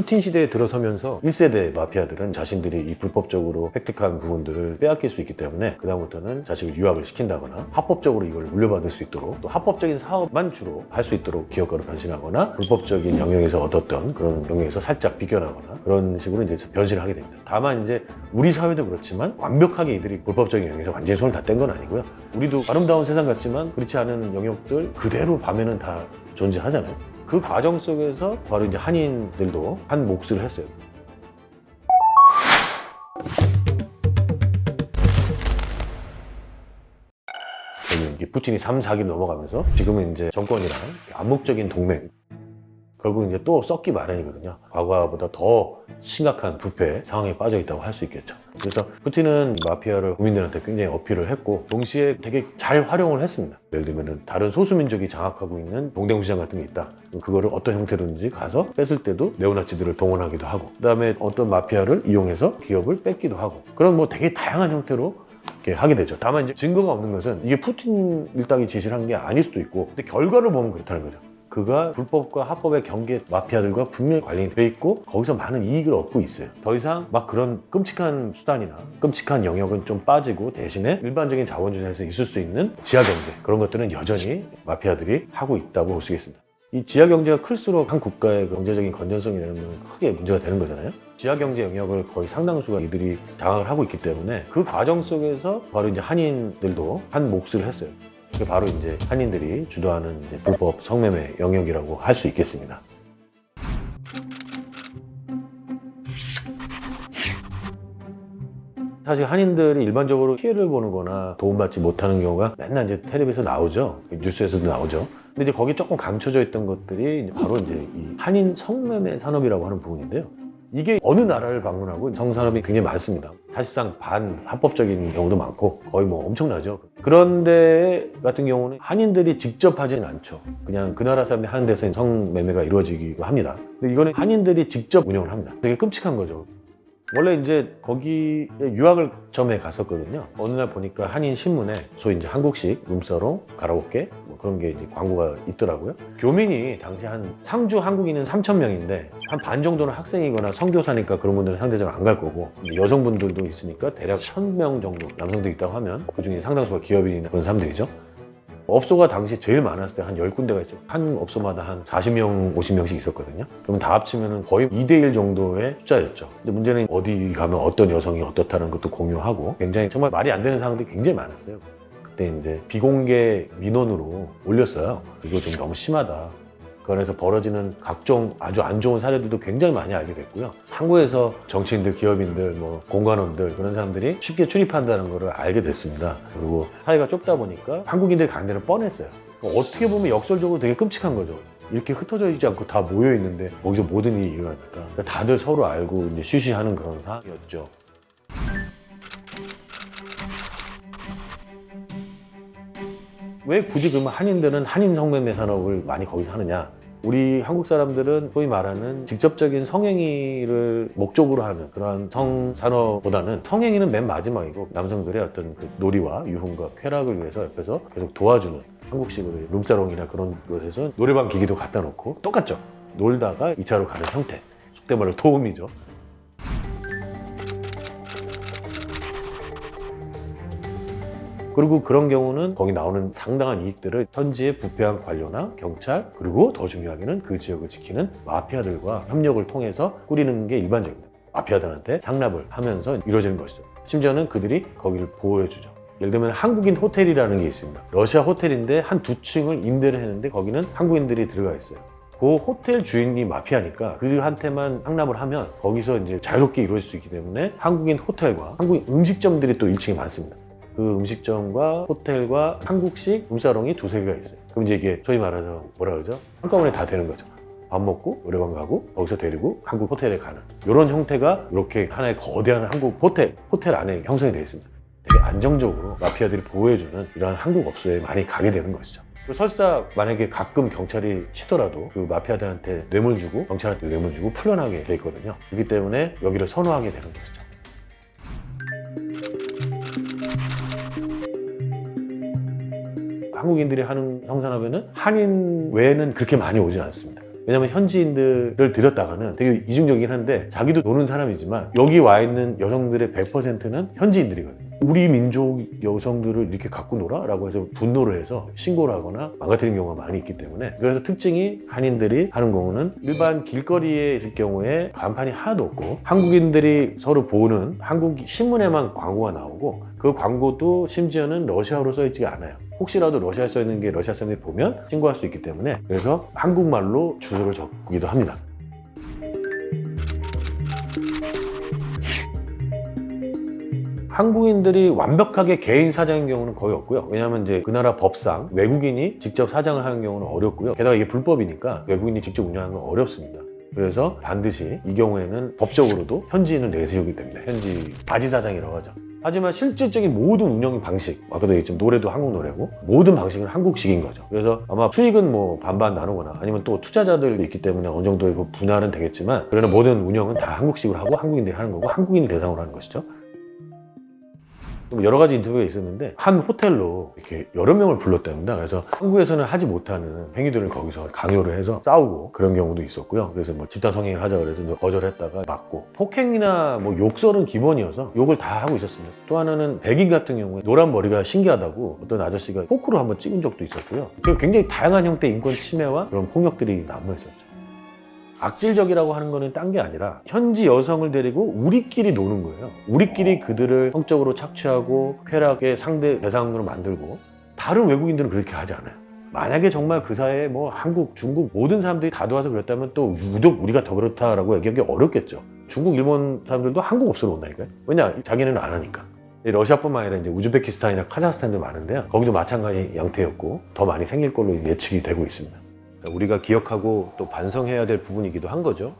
푸틴 시대에 들어서면서 1세대 마피아들은 자신들이 이 불법적으로 획득한 부분들을 빼앗길 수 있기 때문에 그다음부터는 자식을 유학을 시킨다거나 합법적으로 이걸 물려받을 수 있도록 또 합법적인 사업만 주로 할 수 있도록 기업가로 변신하거나 불법적인 영역에서 얻었던 그런 영역에서 살짝 비껴나거나 그런 식으로 이제 변신을 하게 됩니다. 다만 이제 우리 사회도 그렇지만 완벽하게 이들이 불법적인 영역에서 완전히 손을 다 뗀 건 아니고요. 우리도 아름다운 세상 같지만 그렇지 않은 영역들 그대로 밤에는 다 존재하잖아요. 그 과정 속에서 바로 이제 한인들도 한 몫을 했어요. 이게 푸틴이 3, 4기를 넘어가면서 지금은 이제 정권이랑 암묵적인 동맹 결국 이제 또 썩기 마련이거든요. 과거보다 더 심각한 부패 상황에 빠져 있다고 할 수 있겠죠. 그래서 푸틴은 마피아를 국민들한테 굉장히 어필을 했고 동시에 되게 잘 활용을 했습니다. 예를 들면 다른 소수민족이 장악하고 있는 동대문시장 같은 게 있다. 그거를 어떤 형태로든지 가서 뺐을 때도 네오나치들을 동원하기도 하고 그다음에 어떤 마피아를 이용해서 기업을 뺏기도 하고 그런 뭐 되게 다양한 형태로 이렇게 하게 되죠. 다만 이제 증거가 없는 것은 이게 푸틴 일당이 지시를 한 게 아닐 수도 있고 근데 결과를 보면 그렇다는 거죠. 그가 불법과 합법의 경계 마피아들과 분명히 관련이 돼 있고 거기서 많은 이익을 얻고 있어요. 더 이상 막 그런 끔찍한 수단이나 끔찍한 영역은 좀 빠지고 대신에 일반적인 자본주의에서 있을 수 있는 지하경제 그런 것들은 여전히 마피아들이 하고 있다고 볼 수 있겠습니다. 이 지하경제가 클수록 한 국가의 경제적인 건전성이라는 건 크게 문제가 되는 거잖아요. 지하경제 영역을 거의 상당수가 이들이 장악을 하고 있기 때문에 그 과정 속에서 바로 이제 한인들도 한 몫을 했어요. 그게 바로 이제 한인들이 주도하는 이제 불법 성매매 영역이라고 할 수 있겠습니다. 사실 한인들이 일반적으로 피해를 보는 거나 도움받지 못하는 경우가 맨날 이제 텔레비에서 나오죠. 뉴스에서도 나오죠. 근데 이제 거기 조금 감춰져 있던 것들이 이제 바로 이제 이 한인 성매매 산업이라고 하는 부분인데요. 이게 어느 나라를 방문하고 성산업이 굉장히 많습니다. 사실상 반합법적인 경우도 많고 거의 뭐 엄청나죠. 그런데 같은 경우는 한인들이 직접 하지는 않죠. 그냥 그 나라 사람들이 하는 데서 성매매가 이루어지기도 합니다. 근데 이거는 한인들이 직접 운영을 합니다. 되게 끔찍한 거죠. 원래 이제 거기에 유학을 처음에 갔었거든요. 어느 날 보니까 한인 신문에 소위 이제 한국식 룸사롱, 가라오케 뭐 그런 게 이제 광고가 있더라고요. 교민이 당시 한 상주 한국인은 3,000명인데 한 반 정도는 학생이거나 선교사니까 그런 분들은 상대적으로 안 갈 거고 여성분들도 있으니까 대략 1,000명 정도 남성들이 있다고 하면 그중에 상당수가 기업인이나 그런 사람들이죠. 업소가 당시 제일 많았을 때 한 10군데가 있죠. 한 업소마다 한 40명, 50명씩 있었거든요. 그럼 다 합치면 거의 2대1 정도의 숫자였죠. 근데 문제는 어디 가면 어떤 여성이 어떻다는 것도 공유하고 굉장히 정말 말이 안 되는 상황들이 굉장히 많았어요. 그때 이제 비공개 민원으로 올렸어요. 이거 좀 너무 심하다. 그 안에서 벌어지는 각종 아주 안 좋은 사례들도 굉장히 많이 알게 됐고요. 한국에서 정치인들, 기업인들, 뭐 공관원들 그런 사람들이 쉽게 출입한다는 걸 알게 됐습니다. 그리고 사회가 좁다 보니까 한국인들이 가는 데는 뻔했어요. 어떻게 보면 역설적으로 되게 끔찍한 거죠. 이렇게 흩어져 있지 않고 다 모여 있는데 거기서 모든 일이 일어나니까 그러니까 다들 서로 알고 이제 쉬쉬하는 그런 상황이었죠. 왜 굳이 그러면 한인들은 한인 성매매 산업을 많이 거기서 하느냐? 우리 한국 사람들은 소위 말하는 직접적인 성행위를 목적으로 하는 그러한 성산업보다는 성행위는 맨 마지막이고 남성들의 어떤 그 놀이와 유흥과 쾌락을 위해서 옆에서 계속 도와주는 한국식으로 룸사롱이나 그런 곳에서 노래방 기기도 갖다 놓고 똑같죠. 놀다가 2차로 가는 형태. 속된 말로 도움이죠. 그리고 그런 경우는 거기 나오는 상당한 이익들을 현지의 부패한 관료나 경찰 그리고 더 중요하게는 그 지역을 지키는 마피아들과 협력을 통해서 꾸리는 게 일반적입니다. 마피아들한테 상납을 하면서 이루어지는 것이죠. 심지어는 그들이 거기를 보호해주죠. 예를 들면 한국인 호텔이라는 게 있습니다. 러시아 호텔인데 한 2층을 임대를 했는데 거기는 한국인들이 들어가 있어요. 그 호텔 주인이 마피아니까 그한테만 상납을 하면 거기서 이제 자유롭게 이루어질 수 있기 때문에 한국인 호텔과 한국인 음식점들이 또 1층에 많습니다. 그 음식점과 호텔과 한국식 룸사롱이 두세 개가 있어요. 그럼 이제 이게 소위 말해서 뭐라 그러죠? 한꺼번에 다 되는 거죠. 밥 먹고 노래방 가고 거기서 데리고 한국 호텔에 가는 이런 형태가 이렇게 하나의 거대한 한국 호텔 안에 형성이 되어 있습니다. 되게 안정적으로 마피아들이 보호해주는 이러한 한국 업소에 많이 가게 되는 것이죠. 설사 만약에 가끔 경찰이 치더라도 그 마피아들한테 뇌물 주고 경찰한테 뇌물 주고 풀려나게 돼 있거든요. 그렇기 때문에 여기를 선호하게 되는 것이죠. 한국인들이 하는 성산업에는 한인 외에는 그렇게 많이 오진 않습니다. 왜냐면 현지인들을 들였다가는 되게 이중적이긴 한데 자기도 노는 사람이지만 여기 와 있는 여성들의 100%는 현지인들이거든요. 우리 민족 여성들을 이렇게 갖고 놀아? 라고 해서 분노를 해서 신고를 하거나 망가뜨리는 경우가 많이 있기 때문에, 그래서 특징이 한인들이 하는 경우는 일반 길거리에 있을 경우에 간판이 하나도 없고 한국인들이 서로 보는 한국 신문에만 광고가 나오고 그 광고도 심지어는 러시아어로 써있지가 않아요. 혹시라도 러시아에 써있는 게 러시아 사람들이 보면 신고할 수 있기 때문에, 그래서 한국말로 주소를 적기도 합니다. 한국인들이 완벽하게 개인 사장인 경우는 거의 없고요. 왜냐하면 이제 그 나라 법상 외국인이 직접 사장을 하는 경우는 어렵고요. 게다가 이게 불법이니까 외국인이 직접 운영하는 건 어렵습니다. 그래서 반드시 이 경우에는 법적으로도 현지인을 내세우기 때문에 현지 바지사장이라고 하죠. 하지만 실질적인 모든 운영 방식, 아까도 얘기했지만 노래도 한국 노래고 모든 방식은 한국식인 거죠. 그래서 아마 수익은 뭐 반반 나누거나 아니면 또 투자자들도 있기 때문에 어느 정도의 그 분할은 되겠지만, 그러나 모든 운영은 다 한국식으로 하고 한국인들이 하는 거고 한국인을 대상으로 하는 것이죠. 여러 가지 인터뷰가 있었는데 한 호텔로 이렇게 여러 명을 불렀답니다. 그래서 한국에서는 하지 못하는 행위들을 거기서 강요를 해서 싸우고 그런 경우도 있었고요. 그래서 뭐 집단 성행을 하자 그래서 거절했다가 맞고, 폭행이나 뭐 욕설은 기본이어서 욕을 다 하고 있었습니다. 또 하나는 백인 같은 경우에 노란 머리가 신기하다고 어떤 아저씨가 포크로 한번 찍은 적도 있었고요. 굉장히 다양한 형태의 인권 침해와 그런 폭력들이 난무했었죠. 악질적이라고 하는 거는 딴 게 아니라 현지 여성을 데리고 우리끼리 노는 거예요. 우리끼리 그들을 성적으로 착취하고 쾌락의 상대 대상으로 만들고, 다른 외국인들은 그렇게 하지 않아요. 만약에 정말 그 사회에 뭐 한국, 중국 모든 사람들이 다 도와서 그랬다면 또 유독 우리가 더 그렇다라고 얘기하기 어렵겠죠. 중국, 일본 사람들도 한국 없으러 온다니까요. 왜냐? 자기네는 안 하니까. 러시아뿐만 아니라 이제 우즈베키스탄이나 카자흐스탄도 많은데요. 거기도 마찬가지 양태였고 더 많이 생길 걸로 예측이 되고 있습니다. 우리가 기억하고 또 반성해야 될 부분이기도 한 거죠.